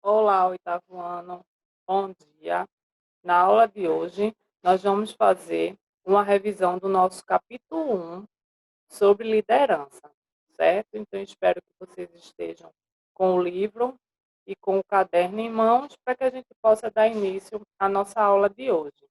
Olá, oitavo ano. Bom dia. Na aula de hoje, nós vamos fazer uma revisão do nosso capítulo 1 sobre liderança, certo? Então, espero que vocês estejam com o livro e com o caderno em mãos para que a gente possa dar início à nossa aula de hoje.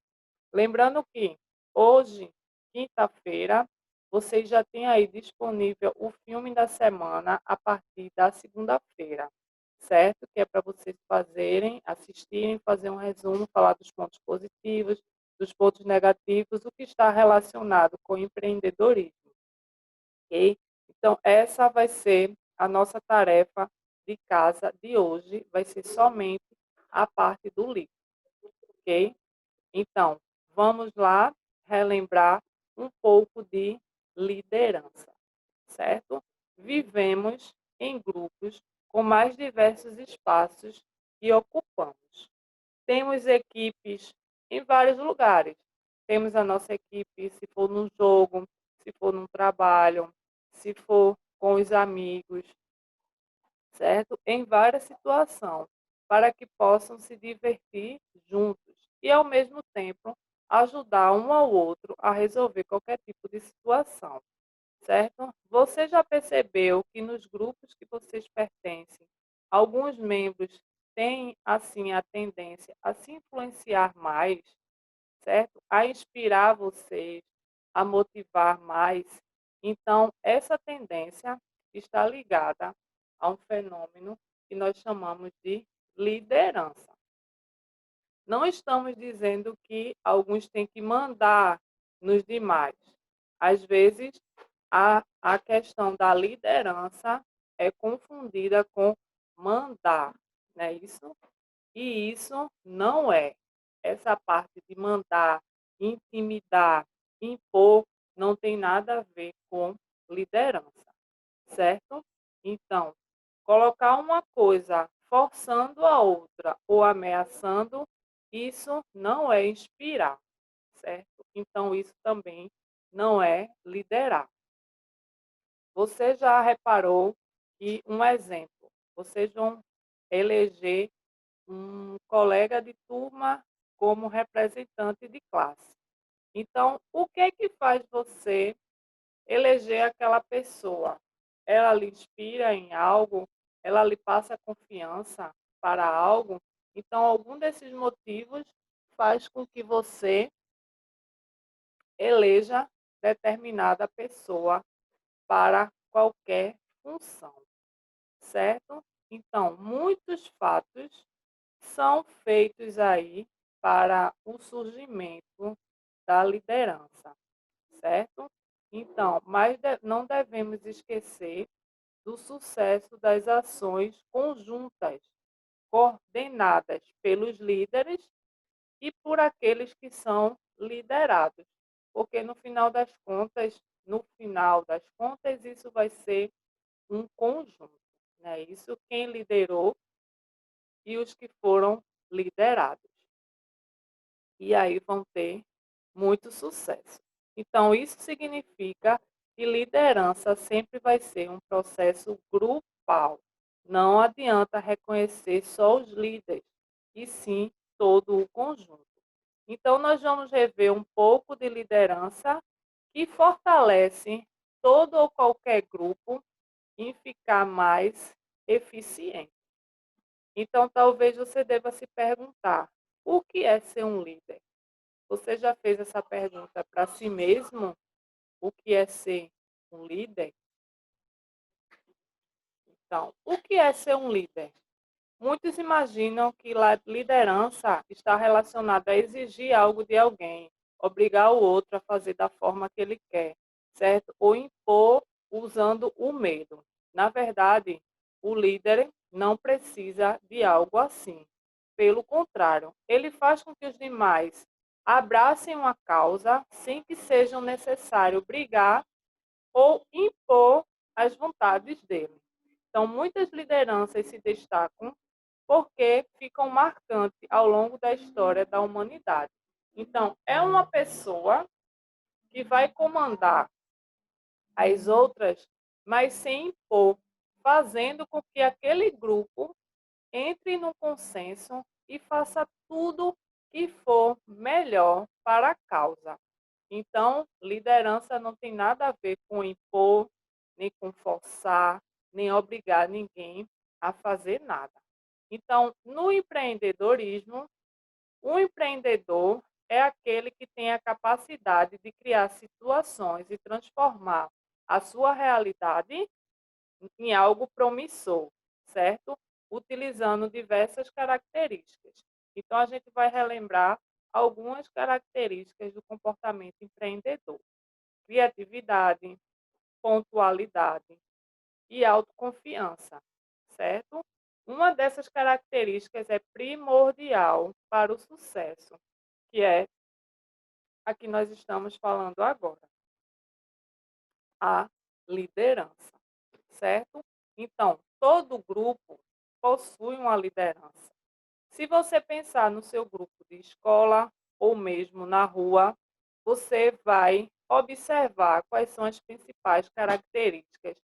Lembrando que hoje, quinta-feira, vocês já têm aí disponível o filme da semana a partir da segunda-feira, certo? Que é para vocês fazerem, assistirem, fazer um resumo, falar dos pontos positivos, dos pontos negativos, o que está relacionado com o empreendedorismo, ok? Então, essa vai ser a nossa tarefa de casa de hoje, vai ser somente a parte do livro, ok? Então, vamos lá relembrar um pouco de liderança, certo? Vivemos em grupos com mais diversos espaços que ocupamos. Temos equipes em vários lugares. Temos a nossa equipe, se for num jogo, se for num trabalho, se for com os amigos, certo? Em várias situações, para que possam se divertir juntos e, ao mesmo tempo, ajudar um ao outro a resolver qualquer tipo de situação, certo? Você já percebeu que nos grupos que vocês pertencem, alguns membros têm, assim, a tendência a se influenciar mais, certo? A inspirar vocês, a motivar mais. Então, essa tendência está ligada a um fenômeno que nós chamamos de liderança. Não estamos dizendo que alguns têm que mandar nos demais. Às vezes, a questão da liderança é confundida com mandar, não é isso? E isso não é. Essa parte de mandar, intimidar, impor, não tem nada a ver com liderança, certo? Então, colocar uma coisa forçando a outra ou ameaçando, isso não é inspirar, certo? Então, isso também não é liderar. Você já reparou que, um exemplo, vocês vão eleger um colega de turma como representante de classe. Então, o que é que faz você eleger aquela pessoa? Ela lhe inspira em algo? Ela lhe passa confiança para algo? Então, algum desses motivos faz com que você eleja determinada pessoa para qualquer função, certo? Então, muitos fatos são feitos aí para o surgimento da liderança, certo? Então, mas não devemos esquecer do sucesso das ações conjuntas, coordenadas pelos líderes e por aqueles que são liderados, porque no final das contas, isso vai ser um conjunto, né? Isso quem liderou e os que foram liderados. E aí vão ter muito sucesso. Então, isso significa que liderança sempre vai ser um processo grupal. Não adianta reconhecer só os líderes, e sim todo o conjunto. Então, nós vamos rever um pouco de liderança que fortalece todo ou qualquer grupo em ficar mais eficiente. Então, talvez você deva se perguntar: o que é ser um líder? Você já fez essa pergunta para si mesmo? O que é ser um líder? Então, o que é ser um líder? Muitos imaginam que liderança está relacionada a exigir algo de alguém, obrigar o outro a fazer da forma que ele quer, certo? Ou impor usando o medo. Na verdade, o líder não precisa de algo assim. Pelo contrário, ele faz com que os demais abracem uma causa sem que seja necessário brigar ou impor as vontades dele. Então, muitas lideranças se destacam porque ficam marcantes ao longo da história da humanidade. Então, é uma pessoa que vai comandar as outras, mas sem impor, fazendo com que aquele grupo entre no consenso e faça tudo que for melhor para a causa. Então, liderança não tem nada a ver com impor, nem com forçar, nem obrigar ninguém a fazer nada. Então, no empreendedorismo, o empreendedor é aquele que tem a capacidade de criar situações e transformar a sua realidade em algo promissor, certo? Utilizando diversas características. Então, a gente vai relembrar algumas características do comportamento empreendedor: criatividade, pontualidade e autoconfiança, certo? Uma dessas características é primordial para o sucesso, que é a que nós estamos falando agora, a liderança, certo? Então, todo grupo possui uma liderança. Se você pensar no seu grupo de escola ou mesmo na rua, você vai observar quais são as principais características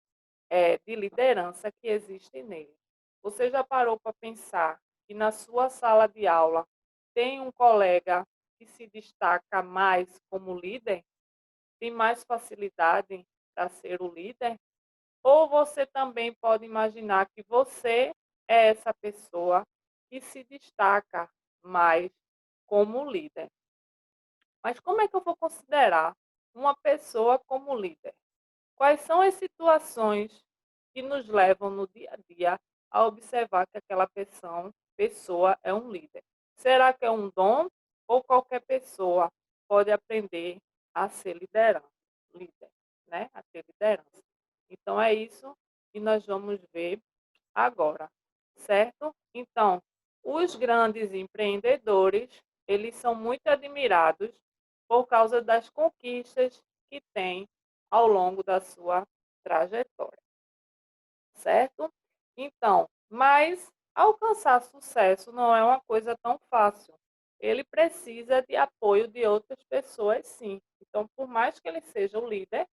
de liderança que existem nele. Você já parou para pensar que na sua sala de aula tem um colega que se destaca mais como líder, tem mais facilidade para ser o líder? Ou você também pode imaginar que você é essa pessoa que se destaca mais como líder? Mas como é que eu vou considerar uma pessoa como líder? Quais são as situações que nos levam no dia a dia a observar que aquela pessoa é um líder? Será que é um dom ou qualquer pessoa pode aprender a ser líder, né? A ter liderança. Então é isso que nós vamos ver agora, certo? Então, os grandes empreendedores, eles são muito admirados por causa das conquistas que têm ao longo da sua trajetória, certo? Então, mas alcançar sucesso não é uma coisa tão fácil. Ele precisa de apoio de outras pessoas, sim. Então, por mais que ele seja o líder,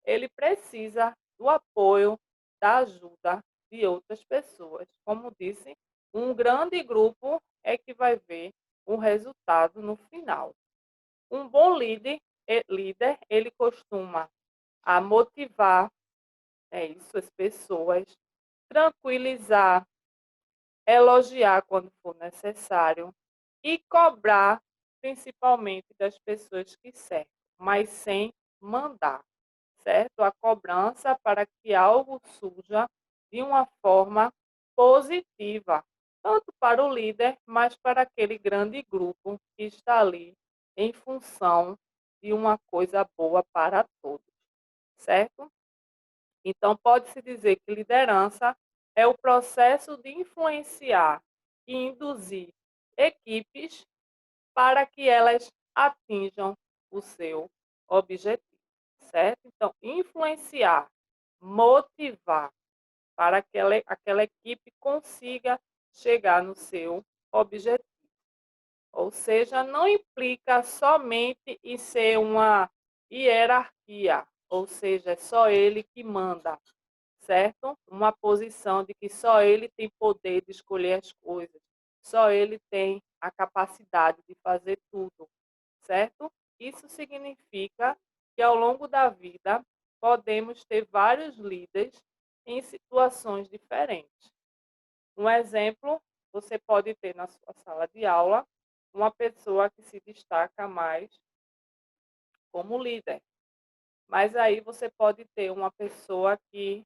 ele precisa do apoio, da ajuda de outras pessoas. Como disse, um grande grupo é que vai ver o resultado no final. Um bom líder, ele costuma motivar, é isso, as pessoas, tranquilizar, elogiar quando for necessário e cobrar, principalmente das pessoas que cercam, mas sem mandar, certo? A cobrança para que algo surja de uma forma positiva, tanto para o líder, mas para aquele grande grupo que está ali em função de uma coisa boa para todos, certo? Então, pode-se dizer que liderança é o processo de influenciar e induzir equipes para que elas atinjam o seu objetivo, certo? Então, influenciar, motivar para que aquela equipe consiga chegar no seu objetivo. Ou seja, não implica somente em ser uma hierarquia, ou seja, é só ele que manda, certo? Uma posição de que só ele tem poder de escolher as coisas, só ele tem a capacidade de fazer tudo, certo? Isso significa que ao longo da vida podemos ter vários líderes em situações diferentes. Um exemplo, você pode ter na sua sala de aula uma pessoa que se destaca mais como líder, mas aí você pode ter uma pessoa que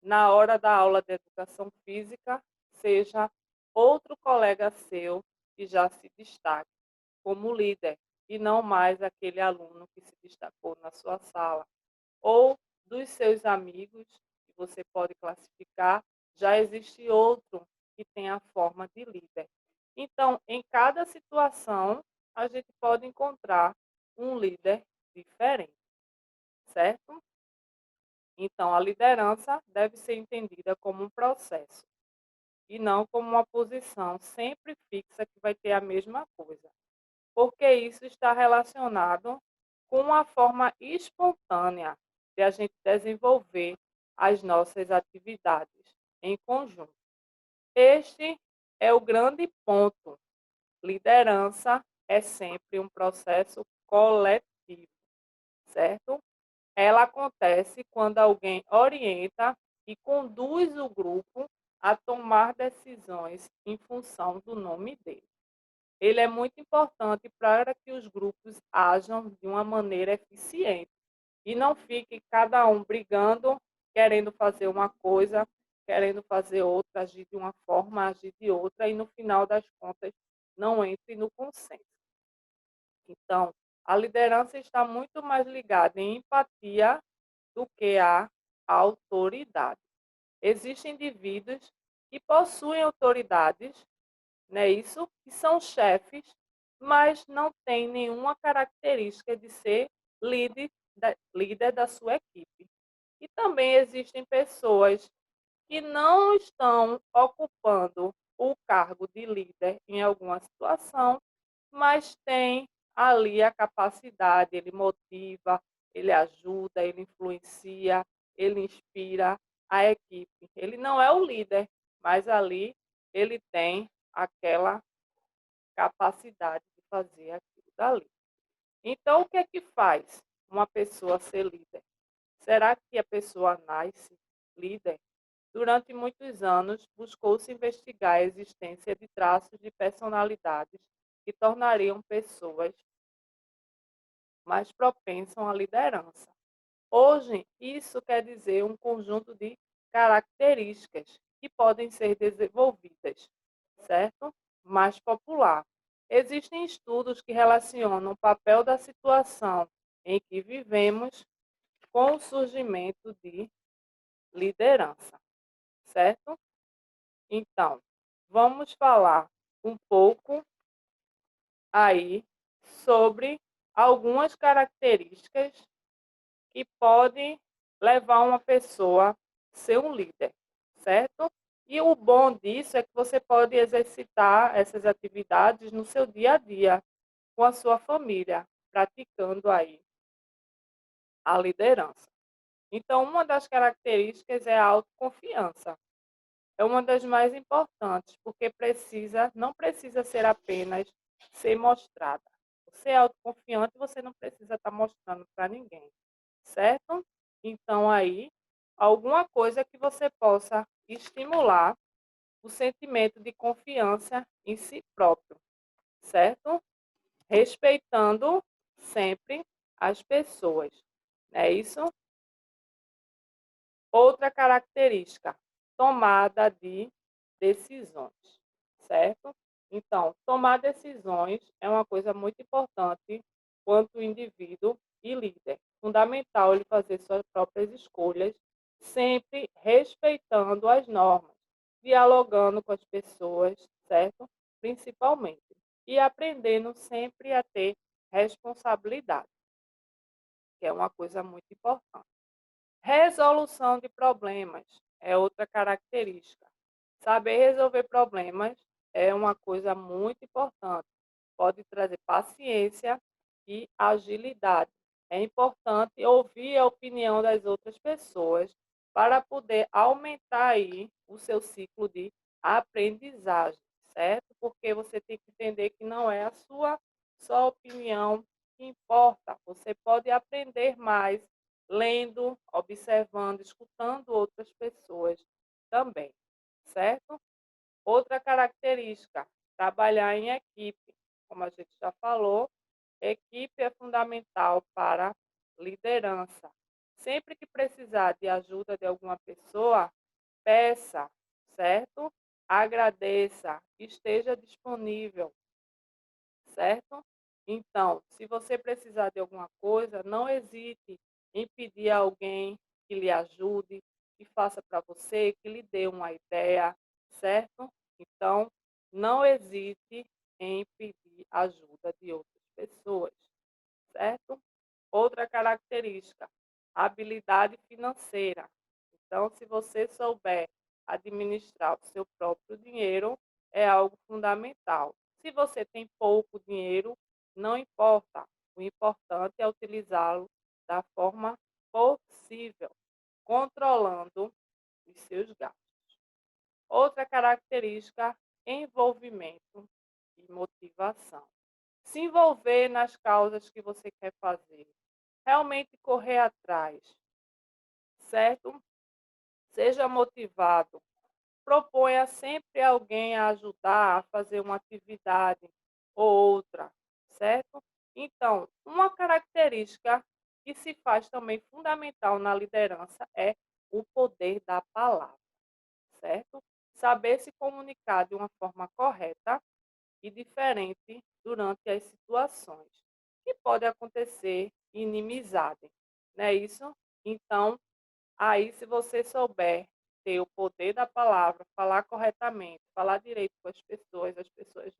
na hora da aula de educação física, seja outro colega seu que já se destaque como líder e não mais aquele aluno que se destacou na sua sala. Ou dos seus amigos, que você pode classificar, já existe outro que tem a forma de líder. Então, em cada situação, a gente pode encontrar um líder diferente, certo? Então, a liderança deve ser entendida como um processo e não como uma posição sempre fixa que vai ter a mesma coisa, porque isso está relacionado com a forma espontânea de a gente desenvolver as nossas atividades em conjunto. Este é o grande ponto. Liderança é sempre um processo coletivo, certo? Ela acontece quando alguém orienta e conduz o grupo a tomar decisões em função do nome dele. Ele é muito importante para que os grupos ajam de uma maneira eficiente e não fique cada um brigando, querendo fazer uma coisa, querendo fazer outra, agir de uma forma, agir de outra, e no final das contas não entre no consenso. Então, a liderança está muito mais ligada em empatia do que a autoridade. Existem indivíduos que possuem autoridades, né, isso, que são chefes, mas não têm nenhuma característica de ser líder da sua equipe. E também existem pessoas que não estão ocupando o cargo de líder em alguma situação, mas têm ali a capacidade, ele motiva, ele ajuda, ele influencia, ele inspira a equipe. Ele não é o líder, mas ali ele tem aquela capacidade de fazer aquilo dali. Então, o que é que faz uma pessoa ser líder? Será que a pessoa nasce líder? Durante muitos anos, buscou-se investigar a existência de traços de personalidades que tornariam pessoas mais propensas à liderança. Hoje, isso quer dizer um conjunto de características que podem ser desenvolvidas, certo? Mais popular. Existem estudos que relacionam o papel da situação em que vivemos com o surgimento de liderança, certo? Então, vamos falar um pouco aí sobre algumas características que podem levar uma pessoa a ser um líder, certo? E o bom disso é que você pode exercitar essas atividades no seu dia a dia, com a sua família, praticando aí a liderança. Então, uma das características é a autoconfiança. É uma das mais importantes, porque não precisa ser apenas ser mostrada. Você é autoconfiante, você não precisa estar mostrando para ninguém, certo? Então aí, alguma coisa que você possa estimular o sentimento de confiança em si próprio, certo? Respeitando sempre as pessoas. Não é isso? Outra característica, tomada de decisões, certo? Então, tomar decisões é uma coisa muito importante quanto indivíduo e líder. Fundamental ele fazer suas próprias escolhas, sempre respeitando as normas, dialogando com as pessoas, certo? Principalmente. E aprendendo sempre a ter responsabilidade, que é uma coisa muito importante. Resolução de problemas é outra característica. Saber resolver problemas é uma coisa muito importante. Pode trazer paciência e agilidade. É importante ouvir a opinião das outras pessoas para poder aumentar aí o seu ciclo de aprendizagem, certo? Porque você tem que entender que não é a sua só opinião que importa. Você pode aprender mais lendo, observando, escutando outras pessoas também, certo? Outra característica, trabalhar em equipe. Como a gente já falou, equipe é fundamental para liderança. Sempre que precisar de ajuda de alguma pessoa, peça, certo? Agradeça, esteja disponível, certo? Então, se você precisar de alguma coisa, não hesite em pedir a alguém que lhe ajude, que faça para você, que lhe dê uma ideia, certo? Então, não hesite em pedir ajuda de outras pessoas, certo? Outra característica, habilidade financeira. Então, se você souber administrar o seu próprio dinheiro, é algo fundamental. Se você tem pouco dinheiro, não importa. O importante é utilizá-lo da forma possível, controlando os seus gastos. Outra característica, envolvimento e motivação. Se envolver nas causas que você quer fazer, realmente correr atrás, certo? Seja motivado. Proponha sempre alguém a ajudar a fazer uma atividade ou outra, certo? Então, uma característica que se faz também fundamental na liderança é o poder da palavra, certo? Saber se comunicar de uma forma correta e diferente durante as situações. Que pode acontecer inimizade, não é isso? Então, aí se você souber ter o poder da palavra, falar corretamente, falar direito com as pessoas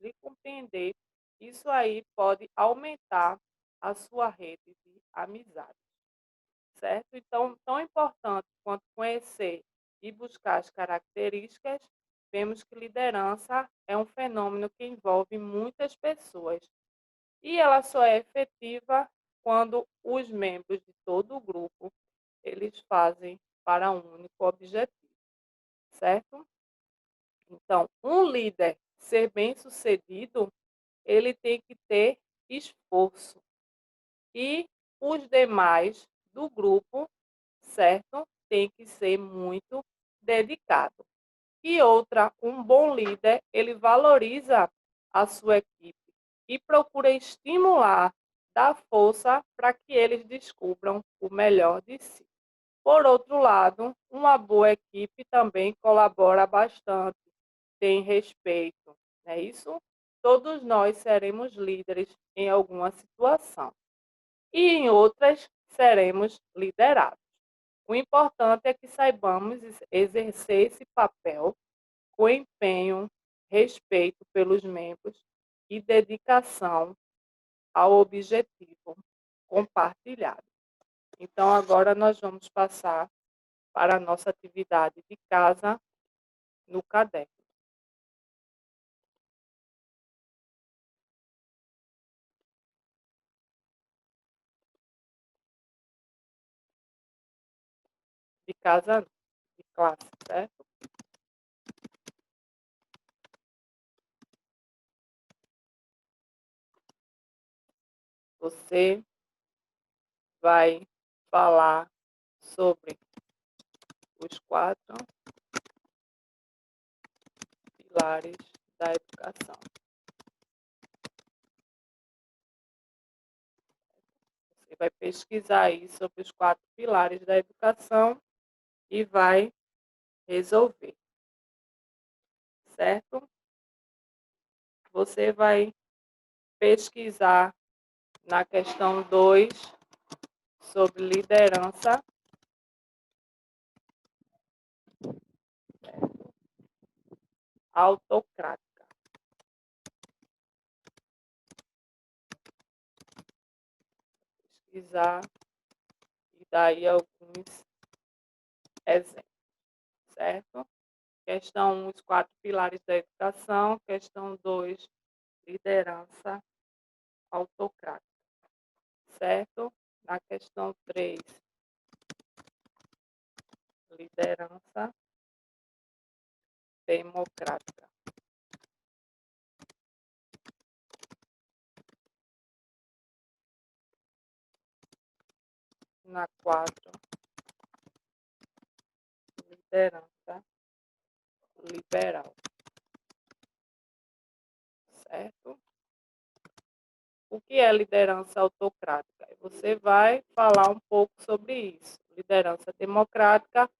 lhe compreender, isso aí pode aumentar a sua rede de amizade, certo? Então, tão importante quanto conhecer e buscar as características, vemos que liderança é um fenômeno que envolve muitas pessoas e ela só é efetiva quando os membros de todo o grupo eles fazem para um único objetivo, certo? Então, um líder ser bem-sucedido, ele tem que ter esforço e os demais do grupo, certo? Tem que ser muito dedicado. E outra, um bom líder, ele valoriza a sua equipe e procura estimular, dar força para que eles descubram o melhor de si. Por outro lado, uma boa equipe também colabora bastante, tem respeito, não é isso? Todos nós seremos líderes em alguma situação e em outras seremos liderados. O importante é que saibamos exercer esse papel com empenho, respeito pelos membros e dedicação ao objetivo compartilhado. Então, agora nós vamos passar para a nossa atividade de casa no caderno. De casa, de classe, certo? Você vai falar sobre os 4 pilares da educação. Você vai pesquisar aí sobre os 4 pilares da educação e vai resolver, certo? Você vai pesquisar na questão 2 sobre liderança, autocrática. Pesquisar e daí alguns exemplos, certo? Questão 1, os 4 pilares da educação. Questão 2, liderança autocrática, certo? Na questão 3, liderança democrática. Na 4, liderança liberal, certo? O que é liderança autocrática? Você vai falar um pouco sobre isso. Liderança democrática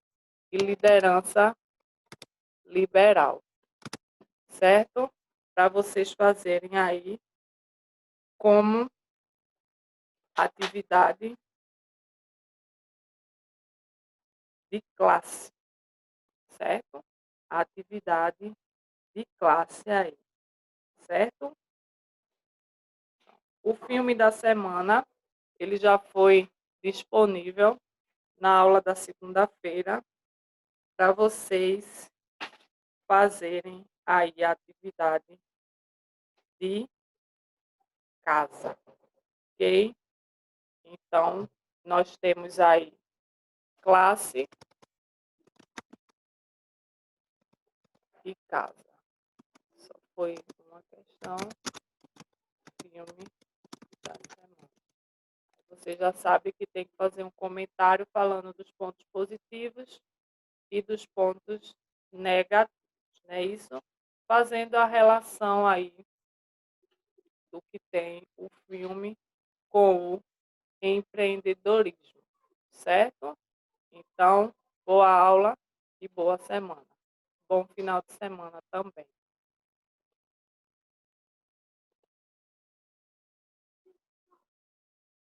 e liderança liberal, certo? Para vocês fazerem aí como atividade de classe, certo? Atividade de classe aí, certo? O filme da semana, ele já foi disponível na aula da segunda-feira para vocês fazerem aí a atividade de casa, ok? Então, nós temos aí classe e casa, foi uma questão, filme da semana. Você já sabe que tem que fazer um comentário falando dos pontos positivos e dos pontos negativos, não é isso? Fazendo a relação aí do que tem o filme com o empreendedorismo, certo? Então, boa aula e boa semana. Bom final de semana também.